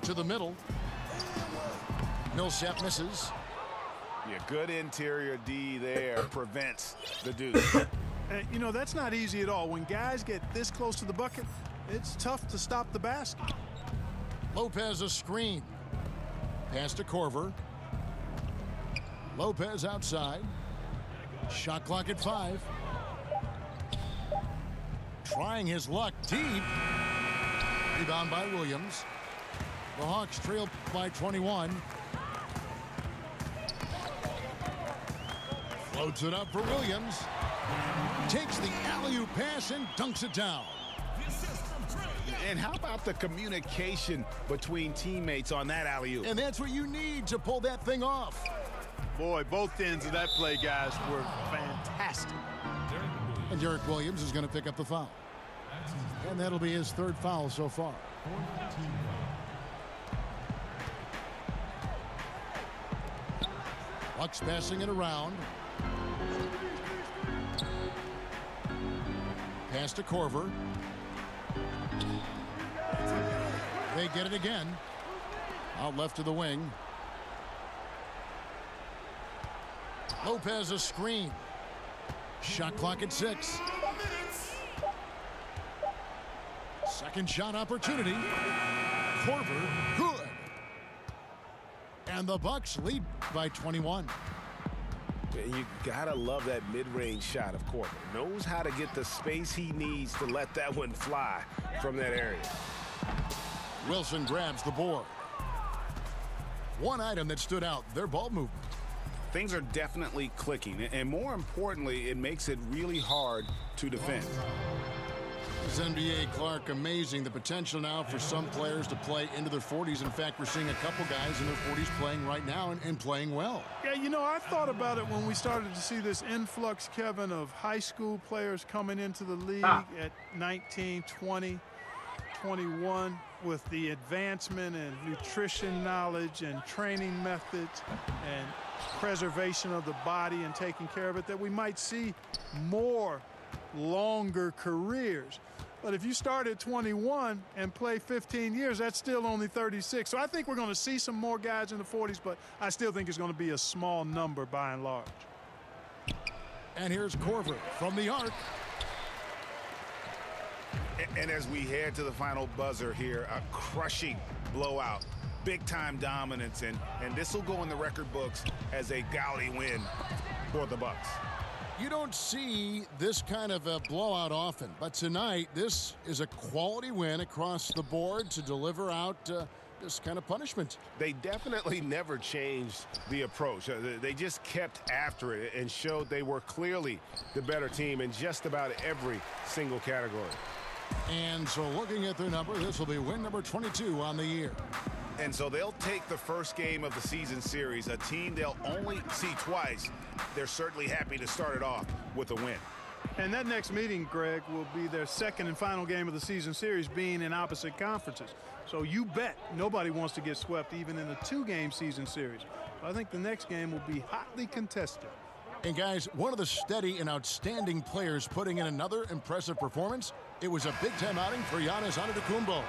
Speaker 1: To the middle. Millsap misses.
Speaker 3: Yeah, good interior D there. Prevents the deuce.
Speaker 2: You know, that's not easy at all. When guys get this close to the bucket, it's tough to stop the basket.
Speaker 1: Lopez a screen. Pass to Korver. Lopez outside. Shot clock at 5. Trying his luck deep. Rebound by Williams. The Hawks trail by 21. Floats it up for Williams. Takes the alley-oop pass and dunks it down.
Speaker 3: And how about the communication between teammates on that alley-oop?
Speaker 1: And that's what you need to pull that thing off.
Speaker 2: Boy, both ends of that play, guys, were fantastic.
Speaker 1: And Derek Williams is going to pick up the foul. And that'll be his third foul so far. Bucks passing it around. Pass to Korver. They get it again. Out left to the wing. Lopez a screen. Shot clock at 6. Second shot opportunity. Korver, good. And the Bucks lead by 21.
Speaker 3: You gotta love that mid-range shot of Korver. Knows how to get the space he needs to let that one fly from that area.
Speaker 1: Wilson grabs the board. One item that stood out, their ball movement.
Speaker 3: Things are definitely clicking, and more importantly, it makes it really hard to defend.
Speaker 1: This NBA, Clark, amazing. The potential now for some players to play into their 40s. In fact, we're seeing a couple guys in their 40s playing right now and playing well.
Speaker 2: Yeah, you know, I thought about it when we started to see this influx, Kevin, of high school players coming into the league at 19, 20, 21 with the advancement in nutrition knowledge and training methods and preservation of the body and taking care of it, that we might see more longer careers. But if you start at 21 and play 15 years, that's still only 36. So I think we're going to see some more guys in the 40s, but I still think it's going to be a small number by and large.
Speaker 1: And here's Korver from the arc.
Speaker 3: And as we head to the final buzzer here, a crushing blowout, big-time dominance, and this will go in the record books as a gaudy win for the Bucks.
Speaker 1: You don't see this kind of a blowout often, but tonight this is a quality win across the board to deliver out this kind of punishment.
Speaker 3: They definitely never changed the approach. They just kept after it and showed they were clearly the better team in just about every single category.
Speaker 1: And so looking at their number, this will be win number 22 on the year.
Speaker 3: And so they'll take the first game of the season series, a team they'll only see twice. They're certainly happy to start it off with a win.
Speaker 2: And that next meeting, Greg, will be their second and final game of the season series, being in opposite conferences. So you bet nobody wants to get swept even in a 2-game season series. I think the next game will be hotly contested.
Speaker 1: And guys, one of the steady and outstanding players putting in another impressive performance. It was a big-time outing for Giannis Antetokounmpo.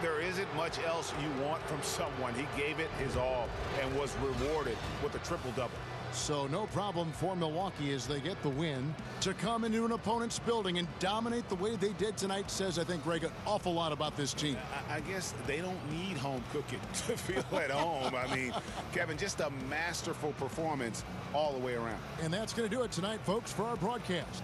Speaker 3: There isn't much else you want from someone. He gave it his all and was rewarded with a triple-double.
Speaker 1: So no problem for Milwaukee as they get the win. To come into an opponent's building and dominate the way they did tonight says, I think, Greg, an awful lot about this team.
Speaker 3: I guess they don't need home cooking to feel at home. I mean, Kevin, just a masterful performance all the way around.
Speaker 1: And that's going to do it tonight, folks, for our broadcast.